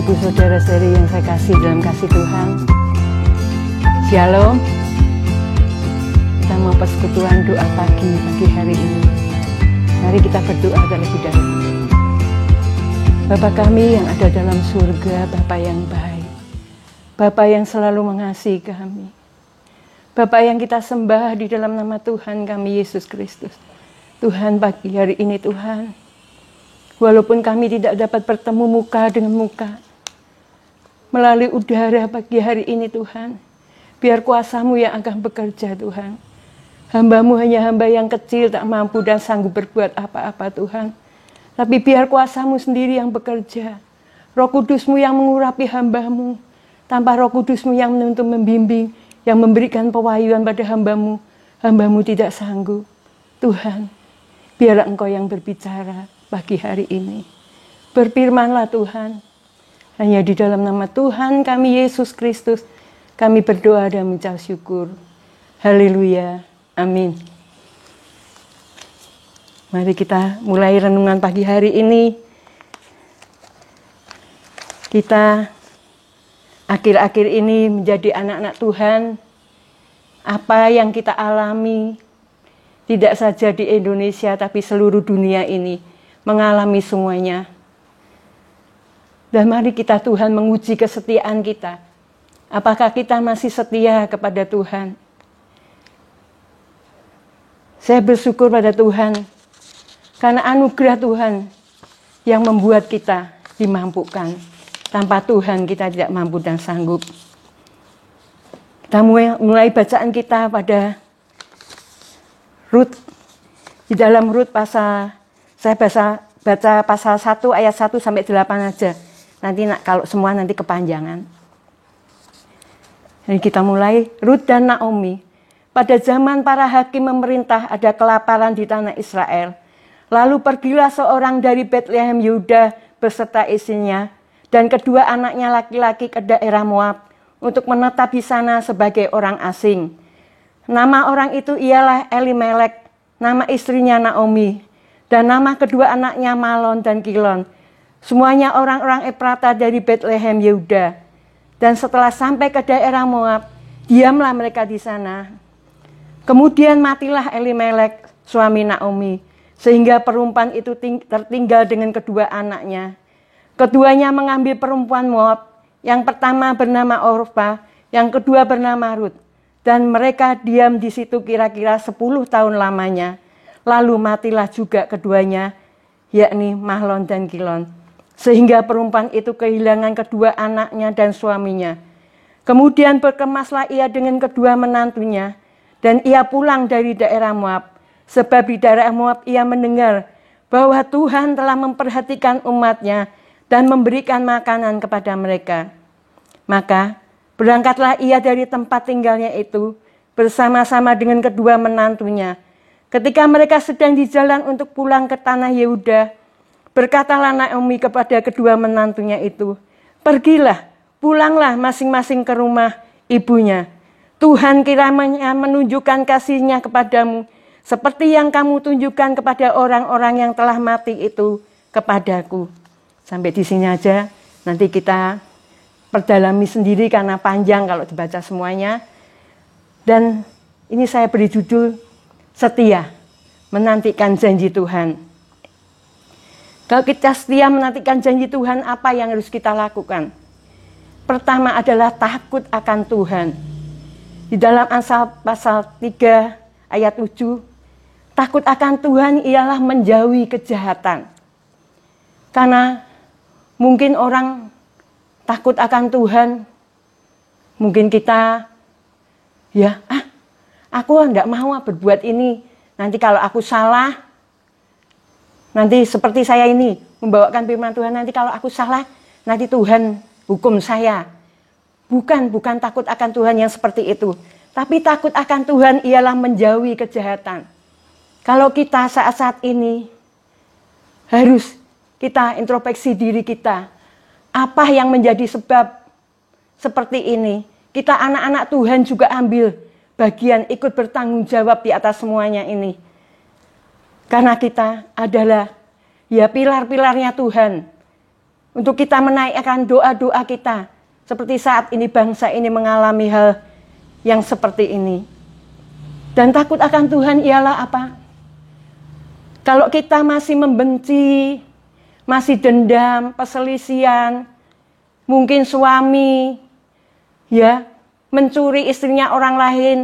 ibu saudara-saudari yang saya kasih dalam kasih Tuhan. Shalom. Kita mau persekutuan doa pagi hari ini. Mari kita berdoa terlebih dahulu. Bapa kami yang ada dalam surga, Bapa yang baik, Bapa yang selalu mengasihi kami, Bapa yang kita sembah di dalam nama Tuhan kami Yesus Kristus. Tuhan, pagi hari ini Tuhan, walaupun kami tidak dapat bertemu muka dengan muka melalui udara pagi hari ini Tuhan, biar kuasa-Mu yang akan bekerja Tuhan. Hamba-Mu hanya hamba yang kecil, tak mampu dan sanggup berbuat apa-apa Tuhan. Tapi biar kuasa-Mu sendiri yang bekerja. Roh Kudus-Mu yang mengurapi hamba-Mu. Tanpa Roh Kudus-Mu yang menuntun membimbing, yang memberikan pewahyuan pada hamba-Mu, hamba-Mu tidak sanggup. Tuhan, biarlah Engkau yang berbicara pagi hari ini. Berfirmanlah Tuhan. Hanya di dalam nama Tuhan kami Yesus Kristus, kami berdoa dan mengucap syukur. Haleluya. Amin. Mari kita mulai renungan pagi hari ini. Kita akhir-akhir ini menjadi anak-anak Tuhan. Apa yang kita alami, tidak saja di Indonesia, tapi seluruh dunia ini mengalami semuanya. Dan mari kita Tuhan menguji kesetiaan kita. Apakah kita masih setia kepada Tuhan? Saya bersyukur pada Tuhan, karena anugerah Tuhan yang membuat kita dimampukan. Tanpa Tuhan kita tidak mampu dan sanggup. Kita mulai bacaan kita pada Rut. Di dalam Rut pasal, saya baca pasal 1 ayat 1 sampai 8 aja. Nanti kalau semua nanti kepanjangan. Jadi kita mulai Rut dan Naomi. Pada zaman para hakim memerintah ada kelaparan di tanah Israel. Lalu pergilah seorang dari Betlehem Yehuda beserta istrinya dan kedua anaknya laki-laki ke daerah Moab untuk menetap di sana sebagai orang asing. Nama orang itu ialah Elimelek, nama istrinya Naomi, dan nama kedua anaknya Malon dan Kilon. Semuanya orang-orang Efrata dari Betlehem Yehuda. Dan setelah sampai ke daerah Moab, diamlah mereka di sana. Kemudian matilah Elimelek, suami Naomi, sehingga perempuan itu tertinggal dengan kedua anaknya. Keduanya mengambil perempuan Moab, yang pertama bernama Orpa, yang kedua bernama Rut. Dan mereka diam di situ kira-kira 10 tahun lamanya. Lalu matilah juga keduanya, yakni Mahlon dan Kilon. Sehingga perempuan itu kehilangan kedua anaknya dan suaminya. Kemudian berkemaslah ia dengan kedua menantunya. Dan ia pulang dari daerah Moab. Sebab di daerah Moab ia mendengar bahwa Tuhan telah memperhatikan umatnya dan memberikan makanan kepada mereka. Maka berangkatlah ia dari tempat tinggalnya itu bersama-sama dengan kedua menantunya. Ketika mereka sedang di jalan untuk pulang ke tanah Yehuda, berkatalah Naomi kepada kedua menantunya itu, "Pergilah, pulanglah masing-masing ke rumah ibunya. Tuhan kiranya menunjukkan kasih-Nya kepadamu, seperti yang kamu tunjukkan kepada orang-orang yang telah mati itu kepadaku." Sampai di sini aja, nanti kita perdalami sendiri karena panjang kalau dibaca semuanya. Dan ini saya beri judul, setia, menantikan janji Tuhan. Kalau kita setia menantikan janji Tuhan, apa yang harus kita lakukan? Pertama adalah takut akan Tuhan. Di dalam Amsal pasal 3 ayat 7, takut akan Tuhan ialah menjauhi kejahatan. Karena mungkin orang takut akan Tuhan, mungkin kita, aku enggak mau berbuat ini. Nanti kalau aku salah, nanti seperti saya ini, membawakan firman Tuhan, nanti kalau aku salah, nanti Tuhan hukum saya. Bukan takut akan Tuhan yang seperti itu. Tapi takut akan Tuhan ialah menjauhi kejahatan. Kalau kita saat-saat ini harus kita introspeksi diri kita. Apa yang menjadi sebab seperti ini? Kita anak-anak Tuhan juga ambil bagian ikut bertanggung jawab di atas semuanya ini. Karena kita adalah pilar-pilarnya Tuhan. Untuk kita menaikkan doa-doa kita. Seperti saat ini bangsa ini mengalami hal yang seperti ini. Dan takut akan Tuhan ialah apa? Kalau kita masih membenci, masih dendam, perselisihan, mungkin suami ya mencuri istrinya orang lain,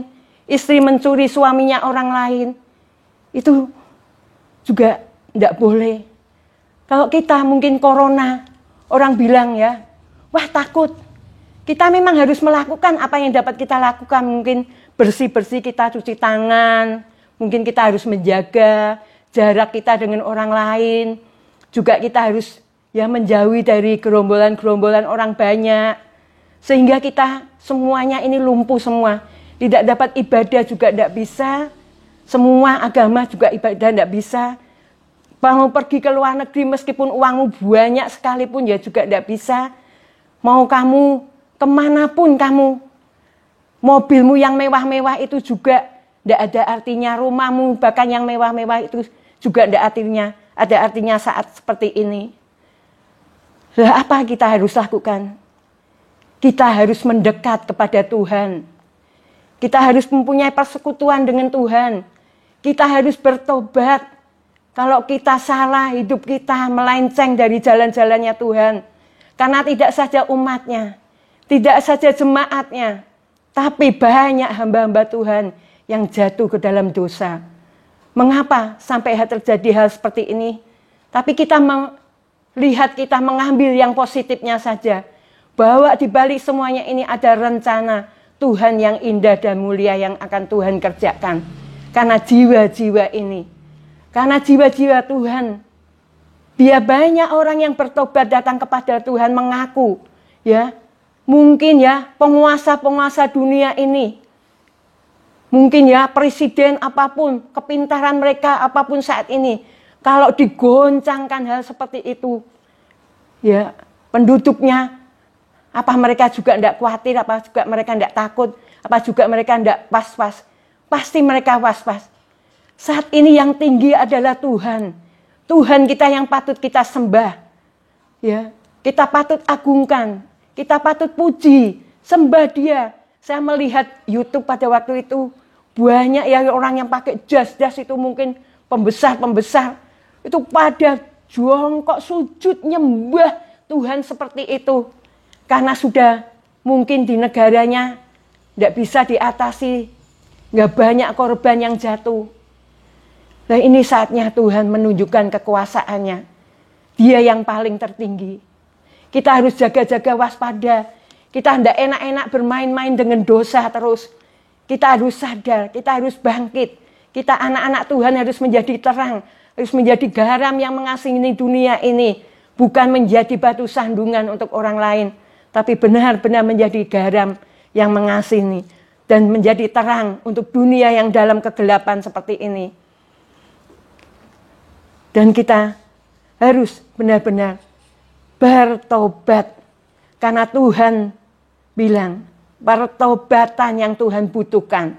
istri mencuri suaminya orang lain, itu juga tidak boleh. Kalau kita mungkin corona, orang bilang ya, wah takut. Kita memang harus melakukan apa yang dapat kita lakukan. Mungkin bersih-bersih kita cuci tangan. Mungkin kita harus menjaga jarak kita dengan orang lain. Juga kita harus ya menjauhi dari gerombolan-gerombolan orang banyak. Sehingga kita semuanya ini lumpuh semua. Tidak dapat ibadah juga tidak bisa. Semua agama juga ibadah tidak bisa. Mau pergi ke luar negeri meskipun uangmu banyak sekalipun ya juga tidak bisa. Mau kamu kemanapun kamu, mobilmu yang mewah-mewah itu juga tidak ada artinya. Rumahmu bahkan yang mewah-mewah itu juga tidak ada artinya saat seperti ini. Lah apa kita harus lakukan? Kita harus mendekat kepada Tuhan. Kita harus mempunyai persekutuan dengan Tuhan. Kita harus bertobat. Kalau kita salah, hidup kita melenceng dari jalan-jalannya Tuhan. Karena tidak saja umatnya, tidak saja jemaatnya, tapi banyak hamba-hamba Tuhan yang jatuh ke dalam dosa. Mengapa sampai terjadi hal seperti ini? Tapi kita melihat, kita mengambil yang positifnya saja. Bahwa di balik semuanya ini ada rencana Tuhan yang indah dan mulia yang akan Tuhan kerjakan. Karena jiwa-jiwa ini. Karena jiwa-jiwa Tuhan. Biar banyak orang yang bertobat datang kepada Tuhan mengaku. Ya, mungkin ya penguasa-penguasa dunia ini, mungkin ya presiden apapun, kepintaran mereka apapun saat ini, kalau digoncangkan hal seperti itu, ya penduduknya, apa mereka juga tidak khawatir, apa juga mereka tidak takut, apa juga mereka tidak was-was, pasti mereka was-was. Saat ini yang tinggi adalah Tuhan, Tuhan kita yang patut kita sembah, ya kita patut agungkan. Kita patut puji, sembah Dia. Saya melihat YouTube pada waktu itu, banyak ya orang yang pakai jas-jas itu mungkin pembesar-pembesar. Itu pada jongkok sujud nyembah Tuhan seperti itu. Karena sudah mungkin di negaranya tidak bisa diatasi, nggak banyak korban yang jatuh. Nah ini saatnya Tuhan menunjukkan kekuasaannya. Dia yang paling tertinggi. Kita harus jaga-jaga waspada. Kita tidak enak-enak bermain-main dengan dosa terus. Kita harus sadar, kita harus bangkit. Kita anak-anak Tuhan harus menjadi terang. Harus menjadi garam yang mengasihani dunia ini. Bukan menjadi batu sandungan untuk orang lain. Tapi benar-benar menjadi garam yang mengasihani. Dan menjadi terang untuk dunia yang dalam kegelapan seperti ini. Dan kita harus benar-benar bertobat. Karena Tuhan bilang, pertobatan yang Tuhan butuhkan.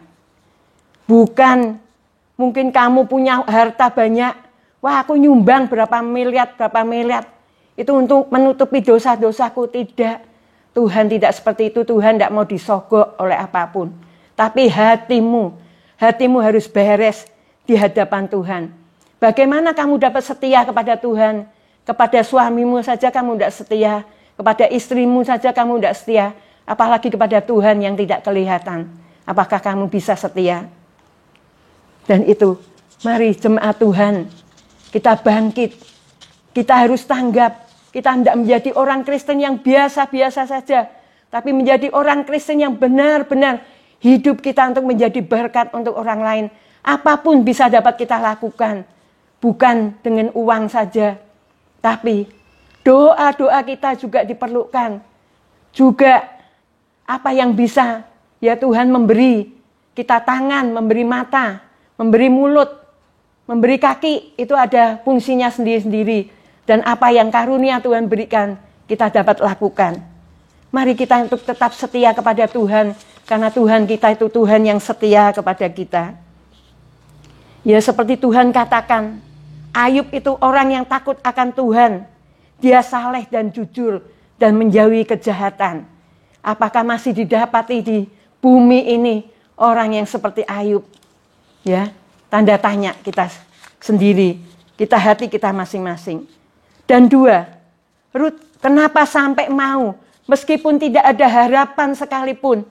Bukan mungkin kamu punya harta banyak. Wah aku nyumbang berapa miliar. Itu untuk menutupi dosa-dosaku. Tidak. Tuhan tidak seperti itu. Tuhan tidak mau disogok oleh apapun. Tapi hatimu harus beres di hadapan Tuhan. Bagaimana kamu dapat setia kepada Tuhan? Kepada suamimu saja kamu tidak setia. Kepada istrimu saja kamu tidak setia. Apalagi kepada Tuhan yang tidak kelihatan. Apakah kamu bisa setia? Dan itu, mari jemaat Tuhan. Kita bangkit. Kita harus tanggap. Kita tidak menjadi orang Kristen yang biasa-biasa saja. Tapi menjadi orang Kristen yang benar-benar hidup kita untuk menjadi berkat untuk orang lain. Apapun bisa dapat kita lakukan. Bukan dengan uang saja. Tapi doa-doa kita juga diperlukan. Juga apa yang bisa ya Tuhan memberi kita tangan, memberi mata, memberi mulut, memberi kaki. Itu ada fungsinya sendiri-sendiri. Dan apa yang karunia Tuhan berikan kita dapat lakukan. Mari kita untuk tetap setia kepada Tuhan. Karena Tuhan kita itu Tuhan yang setia kepada kita. Ya seperti Tuhan katakan, Ayub itu orang yang takut akan Tuhan. dia saleh dan jujur dan menjauhi kejahatan. Apakah masih didapati di bumi ini orang yang seperti Ayub? Ya, tanda tanya kita sendiri, hati kita masing-masing. Dan 2, Rut kenapa sampai mau meskipun tidak ada harapan sekalipun?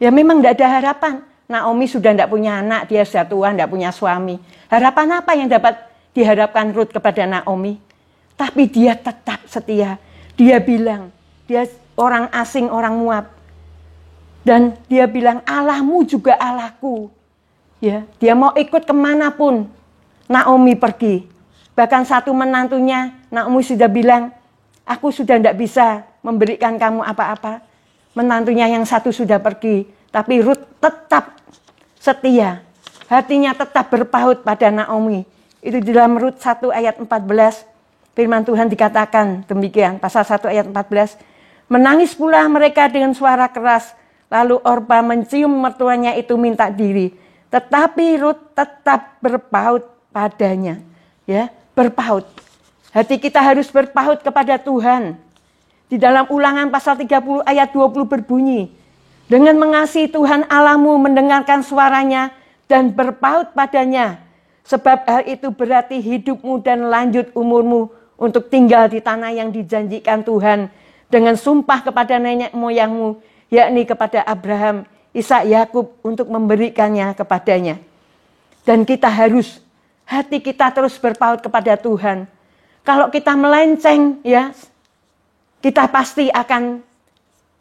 Ya memang tidak ada harapan. Naomi sudah tidak punya anak, dia sudah tua, tidak punya suami. Harapan apa yang dapat diharapkan Rut kepada Naomi? Tapi dia tetap setia. Dia bilang, dia orang asing, orang Moab. Dan dia bilang, Allahmu juga Allahku. Ya, dia mau ikut kemanapun Naomi pergi. Bahkan satu menantunya, Naomi sudah bilang, aku sudah tidak bisa memberikan kamu apa-apa. Menantunya yang satu sudah pergi. Tapi Rut tetap setia. Hatinya tetap berpaut pada Naomi. Itu di dalam Rut 1 ayat 14. Firman Tuhan dikatakan demikian. Pasal 1 ayat 14. Menangis pula mereka dengan suara keras. Lalu Orpa mencium mertuanya itu minta diri. Tetapi Rut tetap berpaut padanya. Ya, berpaut. Hati kita harus berpaut kepada Tuhan. Di dalam Ulangan pasal 30 ayat 20 berbunyi. Dengan mengasihi Tuhan Allahmu, mendengarkan suaranya dan berpaut padanya. Sebab hal itu berarti hidupmu dan lanjut umurmu untuk tinggal di tanah yang dijanjikan Tuhan dengan sumpah kepada nenek moyangmu, yakni kepada Abraham, Ishak, Yakub untuk memberikannya kepadanya. Dan kita harus, hati kita terus berpaut kepada Tuhan. Kalau kita melenceng, ya, kita pasti akan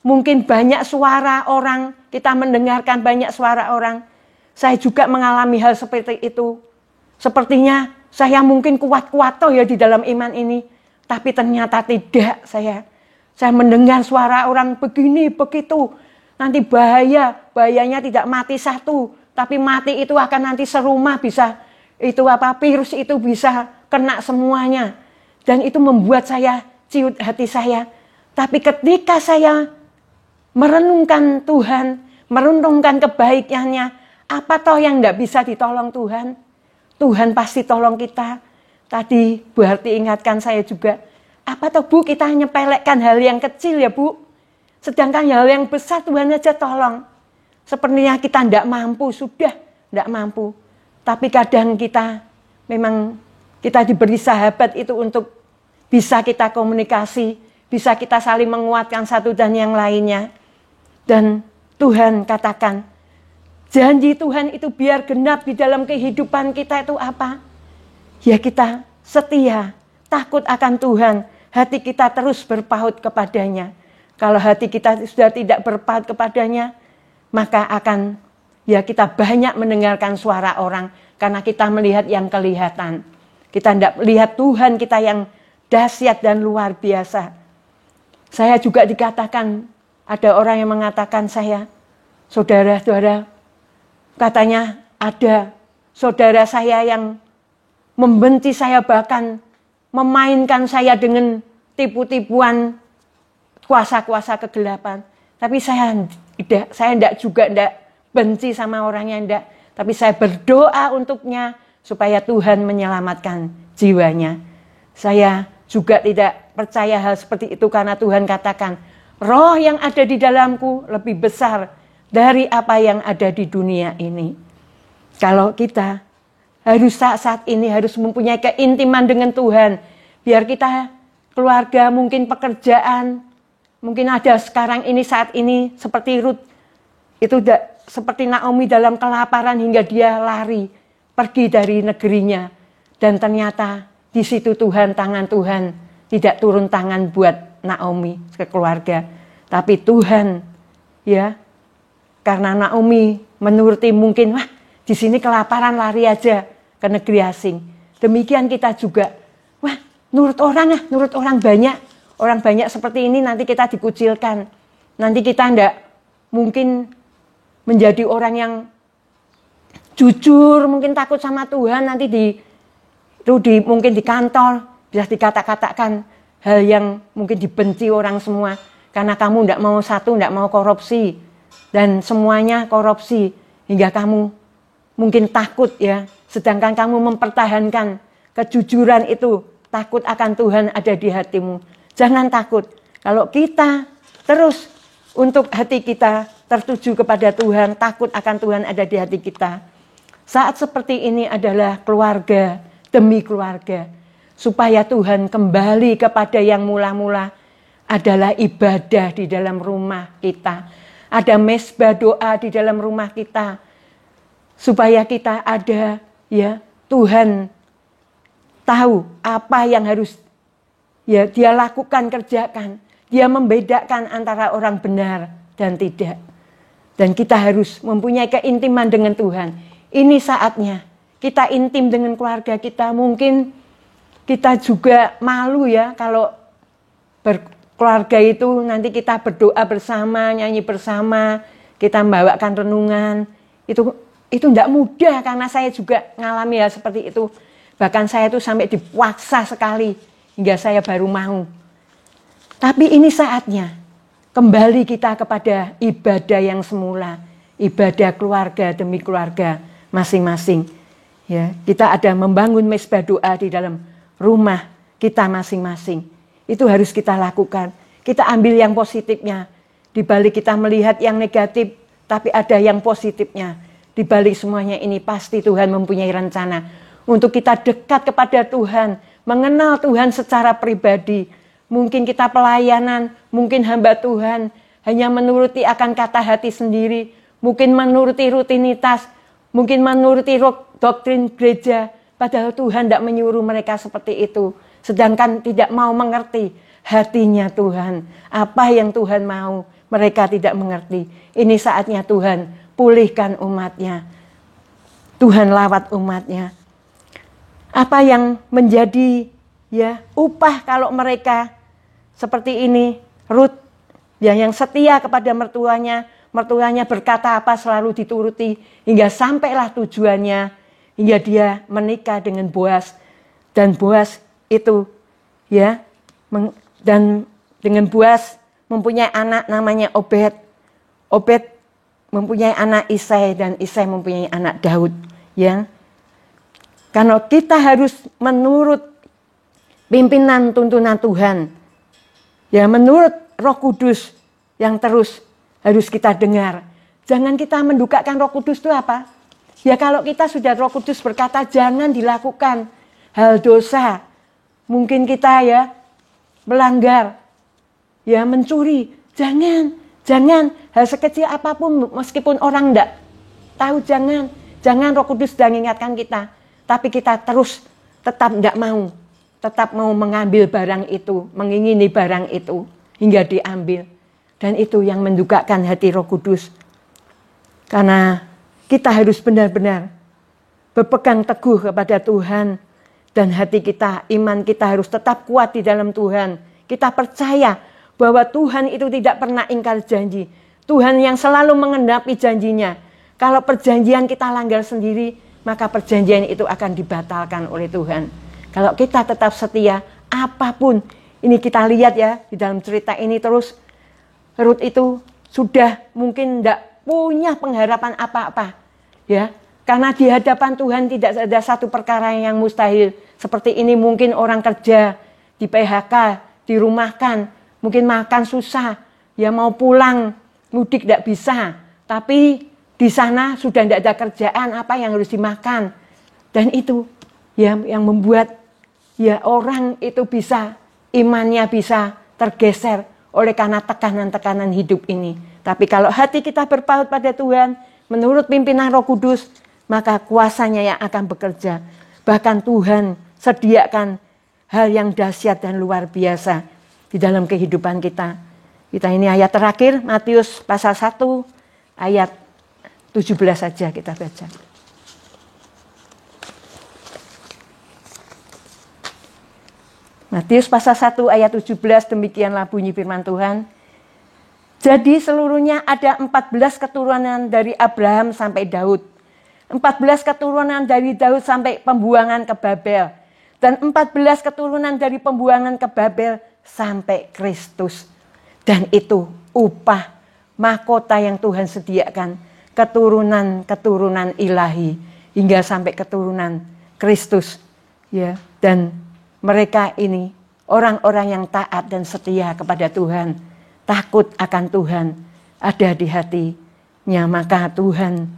mungkin banyak suara orang, kita mendengarkan banyak suara orang. Saya juga mengalami hal seperti itu. Sepertinya saya mungkin kuat-kuat toh ya di dalam iman ini. Tapi ternyata tidak saya. Saya mendengar suara orang begini, begitu. Nanti bahayanya tidak mati satu. Tapi mati itu akan nanti serumah bisa. Virus itu bisa kena semuanya. Dan itu membuat saya ciut hati saya. Tapi ketika saya merenungkan Tuhan, merenungkan kebaikannya, apa toh yang tidak bisa ditolong Tuhan? Tuhan pasti tolong kita. Tadi Bu Harti ingatkan saya juga, apa toh Bu kita nyepelekkan hal yang kecil ya Bu? Sedangkan hal yang besar Tuhan aja tolong. Sepertinya kita tidak mampu, sudah tidak mampu. Tapi kadang kita memang kita diberi sahabat itu untuk bisa kita komunikasi, bisa kita saling menguatkan satu dan yang lainnya. Dan Tuhan katakan, janji Tuhan itu biar genap di dalam kehidupan kita itu apa? Ya kita setia, takut akan Tuhan, hati kita terus berpaut kepadanya. Kalau hati kita sudah tidak berpaut kepadanya, maka akan ya kita banyak mendengarkan suara orang karena kita melihat yang kelihatan. Kita tidak melihat Tuhan kita yang dahsyat dan luar biasa. Saya juga dikatakan, ada orang yang mengatakan saya, saudara-saudara, katanya ada saudara saya yang membenci saya, bahkan memainkan saya dengan tipu-tipuan kuasa-kuasa kegelapan. Tapi saya tidak benci sama orangnya, tidak. Tapi saya berdoa untuknya supaya Tuhan menyelamatkan jiwanya. Saya juga tidak percaya hal seperti itu karena Tuhan katakan, roh yang ada di dalamku lebih besar dari apa yang ada di dunia ini. Kalau kita harus saat ini harus mempunyai keintiman dengan Tuhan. Biar kita keluarga, mungkin pekerjaan, mungkin ada sekarang ini saat ini seperti Rut. Itu seperti Naomi dalam kelaparan hingga dia lari pergi dari negerinya. Dan ternyata di situ tangan Tuhan tidak turun tangan buat Naomi ke keluarga. Tapi Tuhan ya, karena Naomi menuruti mungkin, wah di sini kelaparan lari aja ke negeri asing. Demikian kita juga, wah nurut orang banyak. Orang banyak seperti ini nanti kita dikucilkan. Nanti kita tidak mungkin menjadi orang yang jujur, mungkin takut sama Tuhan. Nanti mungkin di kantor bisa dikatakan hal yang mungkin dibenci orang semua. Karena kamu tidak mau korupsi. Dan semuanya korupsi. Hingga kamu mungkin takut ya. Sedangkan kamu mempertahankan kejujuran itu. takut akan Tuhan ada di hatimu. Jangan takut. Kalau kita terus untuk hati kita tertuju kepada Tuhan, takut akan Tuhan ada di hati kita. Saat seperti ini adalah keluarga demi keluarga. Supaya Tuhan kembali kepada yang mula-mula adalah ibadah di dalam rumah kita. Ada mezbah doa di dalam rumah kita. Supaya kita ada, ya, Tuhan tahu apa yang harus ya dia lakukan, kerjakan. Dia membedakan antara orang benar dan tidak. Dan kita harus mempunyai keintiman dengan Tuhan. Ini saatnya kita intim dengan keluarga kita. Mungkin kita juga malu ya kalau berkeluarga itu nanti kita berdoa bersama, nyanyi bersama, kita membawakan renungan. Itu tidak mudah karena saya juga ngalami hal seperti itu. Bahkan saya itu sampai dipaksa sekali hingga saya baru mau. Tapi ini saatnya kembali kita kepada ibadah yang semula, ibadah keluarga demi keluarga masing-masing. Ya, kita ada membangun mezbah doa di dalam rumah kita masing-masing. Itu harus kita lakukan. Kita ambil yang positifnya. Di balik kita melihat yang negatif, tapi ada yang positifnya. Di balik semuanya ini pasti Tuhan mempunyai rencana untuk kita dekat kepada Tuhan, mengenal Tuhan secara pribadi. Mungkin kita pelayanan, mungkin hamba Tuhan hanya menuruti akan kata hati sendiri, mungkin menuruti rutinitas, mungkin menuruti doktrin gereja, padahal Tuhan tidak menyuruh mereka seperti itu. Sedangkan tidak mau mengerti hatinya Tuhan, apa yang Tuhan mau, mereka tidak mengerti. Ini saatnya Tuhan pulihkan umatnya. Tuhan lawat umatnya. Apa yang menjadi ya upah kalau mereka seperti ini, Rut yang setia kepada mertuanya berkata apa selalu dituruti hingga sampailah tujuannya, hingga dia menikah dengan Boas. Dan Boas itu ya dan dengan Boas mempunyai anak namanya Obed. Obed mempunyai anak Isai dan Isai mempunyai anak Daud, ya. Karena kita harus menurut pimpinan tuntunan Tuhan. Ya, menurut Roh Kudus yang terus harus kita dengar. Jangan kita mendukakan Roh Kudus itu apa? Ya kalau kita sudah Roh Kudus berkata jangan dilakukan hal dosa. Mungkin kita ya melanggar, ya mencuri. Jangan hal sekecil apapun meskipun orang enggak tahu, jangan Roh Kudus sudah mengingatkan kita, tapi kita terus tetap enggak mau, tetap mau mengambil barang itu, mengingini barang itu hingga diambil. Dan itu yang mendukakan hati Roh Kudus. Karena kita harus benar-benar berpegang teguh kepada Tuhan dan hati kita, iman kita harus tetap kuat di dalam Tuhan. Kita percaya bahwa Tuhan itu tidak pernah ingkar janji. Tuhan yang selalu mengenapi janjinya. Kalau perjanjian kita langgar sendiri, maka perjanjian itu akan dibatalkan oleh Tuhan. Kalau kita tetap setia, apapun. Ini kita lihat ya, di dalam cerita ini terus, Rut itu sudah mungkin tidak punya pengharapan apa-apa. Ya, karena di hadapan Tuhan tidak ada satu perkara yang mustahil. Seperti ini mungkin orang kerja, di PHK, dirumahkan, mungkin makan susah, ya mau pulang, mudik tidak bisa. Tapi di sana sudah tidak ada kerjaan, apa yang harus dimakan. Dan itu ya yang membuat ya orang itu bisa, imannya bisa tergeser oleh karena tekanan-tekanan hidup ini. Tapi kalau hati kita berpaut pada Tuhan, menurut pimpinan Roh Kudus, maka kuasanya yang akan bekerja. Bahkan Tuhan sediakan hal yang dahsyat dan luar biasa di dalam kehidupan kita. Kita ini ayat terakhir, Matius pasal 1, ayat 17 saja kita baca. Matius pasal 1 ayat 17, demikianlah bunyi firman Tuhan. Jadi seluruhnya ada 14 keturunan dari Abraham sampai Daud. 14 keturunan dari Daud sampai pembuangan ke Babel. Dan 14 keturunan dari pembuangan ke Babel sampai Kristus. Dan itu upah mahkota yang Tuhan sediakan. Keturunan-keturunan ilahi. Hingga sampai keturunan Kristus. Ya, dan mereka ini orang-orang yang taat dan setia kepada Tuhan, takut akan Tuhan ada di hatinya. Maka Tuhan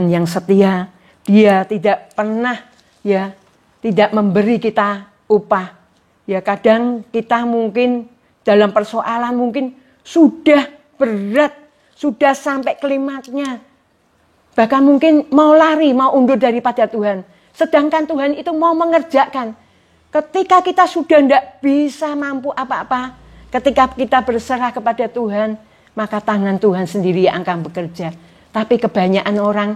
yang setia, Dia tidak pernah tidak memberi kita upah. Ya, kadang kita mungkin dalam persoalan mungkin sudah berat, sudah sampai klimaksnya. Bahkan mungkin mau lari, mau undur daripada Tuhan. Sedangkan Tuhan itu mau mengerjakan. Ketika kita sudah tidak bisa mampu apa-apa, ketika kita berserah kepada Tuhan, maka tangan Tuhan sendiri yang akan bekerja. Tapi kebanyakan orang,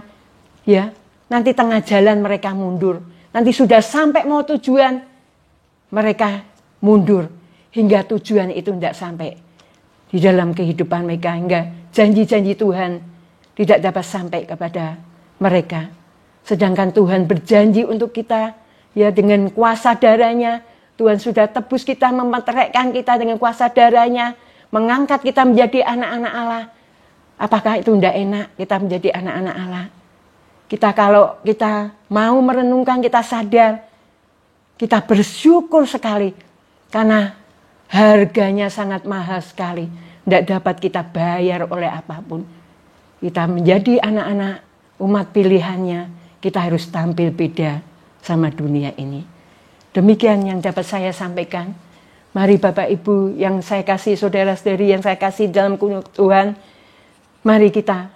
nanti tengah jalan mereka mundur. Nanti sudah sampai mau tujuan, mereka mundur. Hingga tujuan itu tidak sampai di dalam kehidupan mereka. Hingga janji-janji Tuhan tidak dapat sampai kepada mereka. Sedangkan Tuhan berjanji untuk kita, dengan kuasa darahnya. Tuhan sudah tebus kita, memeteraikan kita dengan kuasa darahnya. Mengangkat kita menjadi anak-anak Allah. Apakah itu tidak enak kita menjadi anak-anak Allah? Kalau kita mau merenungkan, kita sadar, kita bersyukur sekali. Karena harganya sangat mahal sekali. Tidak dapat kita bayar oleh apapun. Kita menjadi anak-anak umat pilihannya. Kita harus tampil beda sama dunia ini. Demikian yang dapat saya sampaikan. Mari Bapak Ibu yang saya kasih, saudara-saudari yang saya kasih dalam Tuhan. Mari kita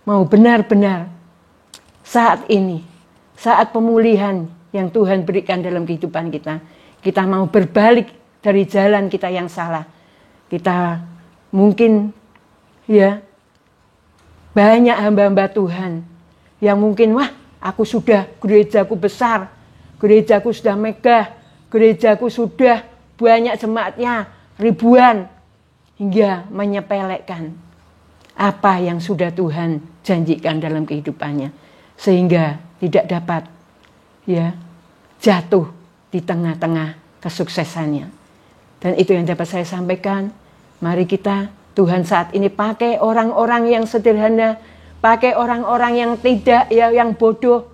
mau benar-benar saat ini, saat pemulihan yang Tuhan berikan dalam kehidupan kita. Kita mau berbalik dari jalan kita yang salah. Kita mungkin banyak hamba-hamba Tuhan yang mungkin, aku sudah, gerejaku besar, gerejaku sudah megah, gerejaku sudah banyak jemaatnya, ribuan, hingga menyepelekan apa yang sudah Tuhan janjikan dalam kehidupannya. Sehingga tidak dapat jatuh di tengah-tengah kesuksesannya. Dan itu yang dapat saya sampaikan. Mari kita, Tuhan saat ini pakai orang-orang yang sederhana, pakai orang-orang yang tidak, yang bodoh,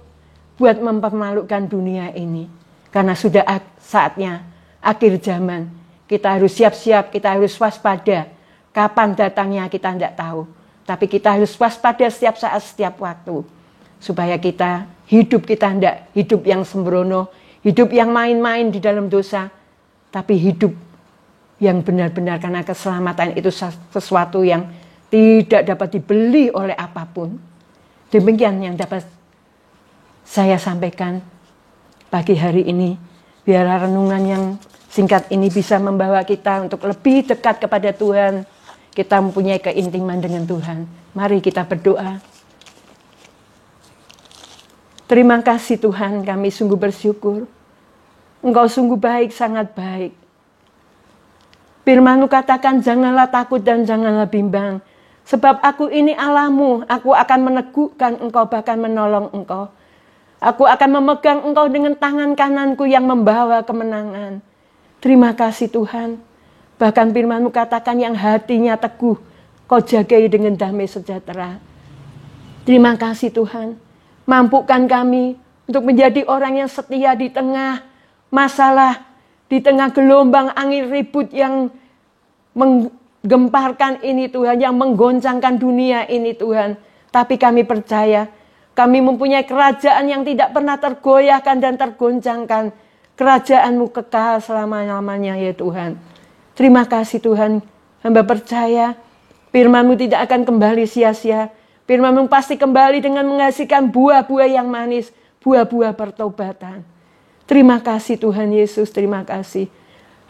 buat mempermalukan dunia ini. Karena sudah saatnya, akhir zaman. Kita harus siap-siap, kita harus waspada. Kapan datangnya kita tidak tahu. Tapi kita harus waspada setiap saat, setiap waktu. Supaya kita tidak hidup yang sembrono, hidup yang main-main di dalam dosa. Tapi hidup yang benar-benar, karena keselamatan itu sesuatu yang tidak dapat dibeli oleh apapun. Demikian yang dapat saya sampaikan pagi hari ini. Biarlah renungan yang singkat ini bisa membawa kita untuk lebih dekat kepada Tuhan. Kita mempunyai keintiman dengan Tuhan. Mari kita berdoa. Terima kasih Tuhan, kami sungguh bersyukur. Engkau sungguh baik, sangat baik. Firman-Mu katakan, janganlah takut dan janganlah bimbang. Sebab aku ini Allah-Mu, aku akan meneguhkan engkau, bahkan menolong engkau. Aku akan memegang engkau dengan tangan kananku yang membawa kemenangan. Terima kasih Tuhan. Bahkan Firman-Mu katakan yang hatinya teguh, kau jagai dengan damai sejahtera. Terima kasih Tuhan. Mampukan kami untuk menjadi orang yang setia di tengah masalah, di tengah gelombang angin ribut yang menggemparkan ini Tuhan, yang menggoncangkan dunia ini Tuhan. Tapi kami percaya, kami mempunyai kerajaan yang tidak pernah tergoyahkan dan tergoncangkan. Kerajaan-Mu kekal selama-lamanya ya Tuhan. Terima kasih Tuhan, hamba percaya Firman-Mu tidak akan kembali sia-sia. Firman-Mu pasti kembali dengan menghasilkan buah-buah yang manis, buah-buah pertobatan. Terima kasih Tuhan Yesus, terima kasih.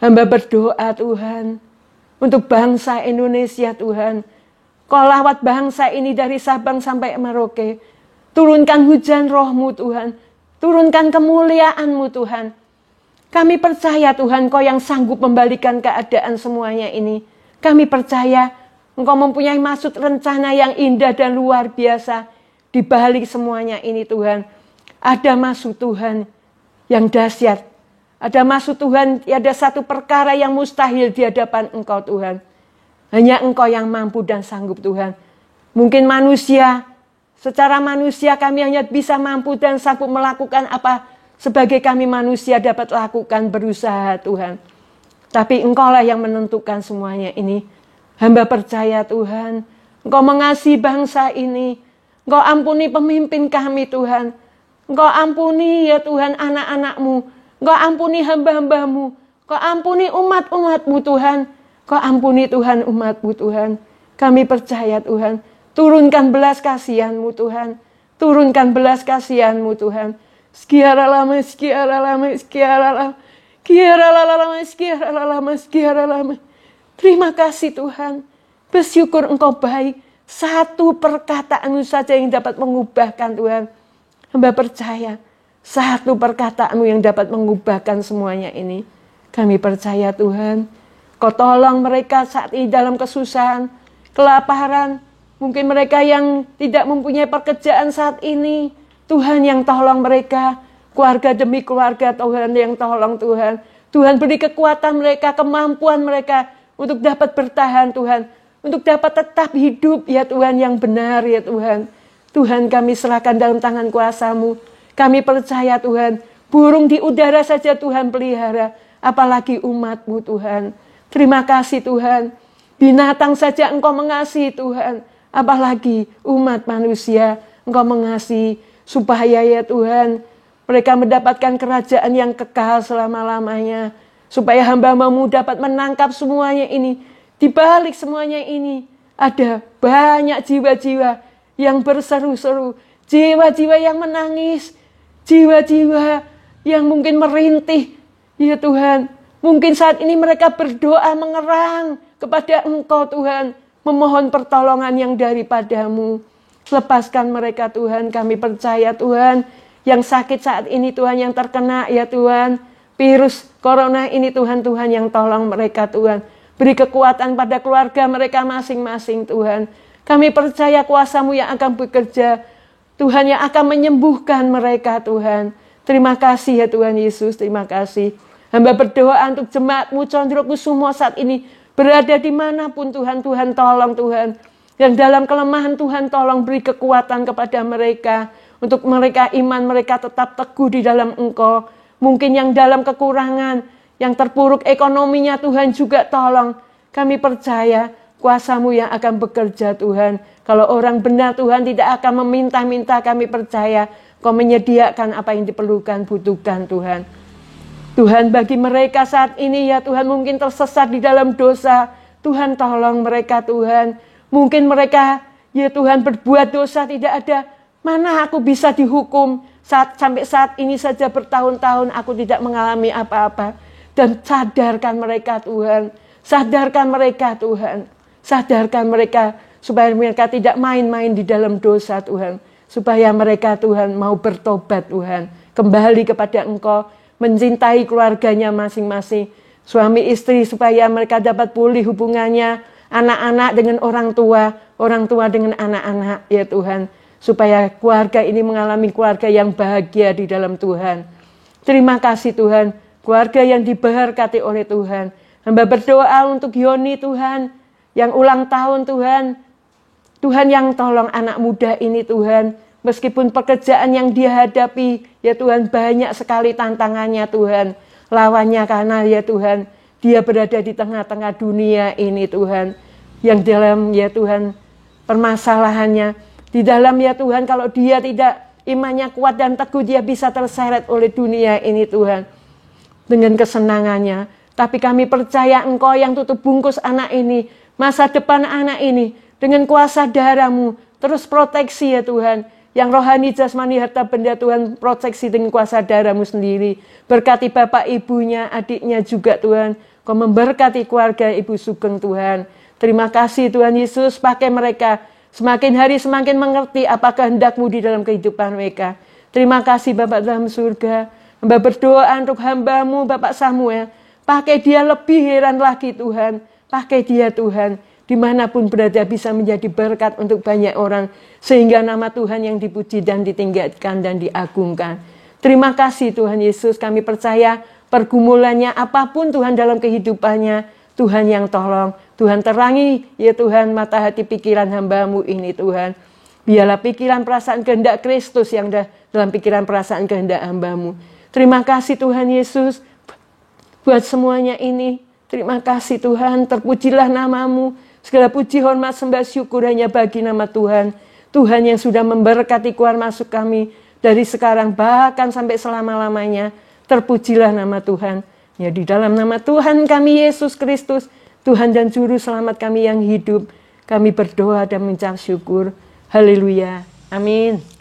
Hamba berdoa Tuhan, untuk bangsa Indonesia Tuhan. Kau lawat bangsa ini dari Sabang sampai Merauke. Turunkan hujan Roh-Mu Tuhan. Turunkan kemuliaan-Mu Tuhan. Kami percaya Tuhan, Kau yang sanggup membalikan keadaan semuanya ini. Kami percaya Engkau mempunyai maksud rencana yang indah dan luar biasa. Di balik semuanya ini Tuhan. Ada maksud Tuhan yang dahsyat. Ada maksud Tuhan, ada satu perkara yang mustahil di hadapan Engkau Tuhan. Hanya Engkau yang mampu dan sanggup Tuhan. Mungkin manusia, secara manusia kami hanya bisa mampu dan sanggup melakukan apa sebagai kami manusia dapat lakukan berusaha Tuhan. Tapi Engkau lah yang menentukan semuanya ini. Hamba percaya Tuhan, Engkau mengasihi bangsa ini. Engkau ampuni pemimpin kami Tuhan. Engkau ampuni ya Tuhan anak-anak-Mu. Engkau ampuni hamba-hamba-Mu. Engkau ampuni umat-umat-Mu Tuhan. Engkau ampuni Tuhan umat-Mu Tuhan. Kami percaya Tuhan. Turunkan belas kasihan-Mu Tuhan. Turunkan belas kasihan-Mu Tuhan. Sekiara lama, sekiara lama, sekiara lama. Kiara lama, sekiara lama, sekiara lama. Terima kasih Tuhan. Bersyukur Engkau baik. Satu perkataan-Mu saja yang dapat mengubahkan Tuhan. Hamba percaya. Satu perkataan-Mu yang dapat mengubahkan semuanya ini. Kami percaya Tuhan. Kau tolong mereka saat ini dalam kesusahan, kelaparan. Mungkin mereka yang tidak mempunyai pekerjaan saat ini. Tuhan yang tolong mereka. Keluarga demi keluarga Tuhan yang tolong Tuhan. Tuhan beri kekuatan mereka, kemampuan mereka untuk dapat bertahan Tuhan. Untuk dapat tetap hidup ya Tuhan yang benar ya Tuhan. Tuhan kami serahkan dalam tangan kuasa-Mu. Kami percaya Tuhan. Burung di udara saja Tuhan pelihara. Apalagi umat-Mu Tuhan. Terima kasih Tuhan. Binatang saja Engkau mengasihi Tuhan. Apalagi umat manusia Engkau mengasihi. Supaya ya Tuhan, mereka mendapatkan kerajaan yang kekal selama-lamanya. Supaya hamba-Mu dapat menangkap semuanya ini. Di balik semuanya ini, ada banyak jiwa-jiwa yang berseru-seru. Jiwa-jiwa yang menangis. Jiwa-jiwa yang mungkin merintih. Ya Tuhan, mungkin saat ini mereka berdoa mengerang kepada Engkau Tuhan. Memohon pertolongan yang daripada-Mu. Lepaskan mereka Tuhan, kami percaya Tuhan. Yang sakit saat ini Tuhan, yang terkena ya Tuhan. Virus corona ini Tuhan, Tuhan yang tolong mereka Tuhan. Beri kekuatan pada keluarga mereka masing-masing Tuhan. Kami percaya kuasa-Mu yang akan bekerja. Tuhan yang akan menyembuhkan mereka Tuhan. Terima kasih ya Tuhan Yesus, terima kasih. Hamba berdoa untuk jemaat-Mu Condrokusumo saat ini. Berada dimanapun Tuhan, Tuhan tolong Tuhan. Yang dalam kelemahan Tuhan tolong beri kekuatan kepada mereka. Untuk mereka iman mereka tetap teguh di dalam Engkau. Mungkin yang dalam kekurangan, yang terpuruk ekonominya Tuhan juga tolong. Kami percaya kuasa-Mu yang akan bekerja Tuhan. Kalau orang benar Tuhan tidak akan meminta-minta, kami percaya Kau menyediakan apa yang diperlukan, butuhkan Tuhan. Tuhan bagi mereka saat ini ya Tuhan mungkin tersesat di dalam dosa. Tuhan tolong mereka Tuhan. Mungkin mereka ya Tuhan berbuat dosa tidak ada. Mana aku bisa dihukum sampai saat ini saja bertahun-tahun aku tidak mengalami apa-apa. Dan sadarkan mereka Tuhan. Sadarkan mereka Tuhan. Sadarkan mereka supaya mereka tidak main-main di dalam dosa Tuhan. Supaya mereka Tuhan mau bertobat Tuhan. Kembali kepada Engkau. Mencintai keluarganya masing-masing. Suami istri supaya mereka dapat pulih hubungannya. Anak-anak dengan orang tua dengan anak-anak ya Tuhan. Supaya keluarga ini mengalami keluarga yang bahagia di dalam Tuhan. Terima kasih Tuhan. Keluarga yang diberkati oleh Tuhan. Hamba berdoa untuk Yoni Tuhan. Yang ulang tahun Tuhan. Tuhan yang tolong anak muda ini Tuhan. Meskipun pekerjaan yang dia hadapi. Ya Tuhan banyak sekali tantangannya Tuhan. Lawannya karena ya Tuhan. Dia berada di tengah-tengah dunia ini Tuhan. Yang dalam ya Tuhan permasalahannya. Di dalam ya Tuhan kalau dia tidak imannya kuat dan teguh. Dia bisa terseret oleh dunia ini Tuhan. Dengan kesenangannya. Tapi kami percaya Engkau yang tutup bungkus anak ini. Masa depan anak ini. Dengan kuasa darah-Mu. Terus proteksi ya Tuhan. Yang rohani, jasmani, harta benda Tuhan proteksi dengan kuasa darah-Mu sendiri. Berkati bapak ibunya, adiknya juga Tuhan. Kau memberkati keluarga Ibu Sugeng Tuhan. Terima kasih Tuhan Yesus, pakai mereka. Semakin hari semakin mengerti apa kehendak-Mu di dalam kehidupan mereka. Terima kasih Bapak dalam surga. Hamba berdoa untuk hamba-Mu Bapak Samuel. Pakai dia lebih heran lagi Tuhan. Pakai dia Tuhan. Dimanapun berada bisa menjadi berkat untuk banyak orang. Sehingga nama Tuhan yang dipuji dan ditinggikan dan diagungkan. Terima kasih Tuhan Yesus. Kami percaya pergumulannya apapun Tuhan dalam kehidupannya. Tuhan yang tolong. Tuhan terangi ya Tuhan mata hati pikiran hamba-Mu ini Tuhan. Biarlah pikiran perasaan kehendak Kristus yang dalam pikiran perasaan kehendak hamba-Mu. Terima kasih Tuhan Yesus buat semuanya ini. Terima kasih Tuhan, terpujilah nama-Mu. Segala puji, hormat, sembah, syukur hanya bagi nama Tuhan. Tuhan yang sudah memberkati keluar masuk kami dari sekarang bahkan sampai selama-lamanya. Terpujilah nama Tuhan. Ya, di dalam nama Tuhan kami Yesus Kristus, Tuhan dan Juru Selamat kami yang hidup, kami berdoa dan mengucap syukur. Haleluya. Amin.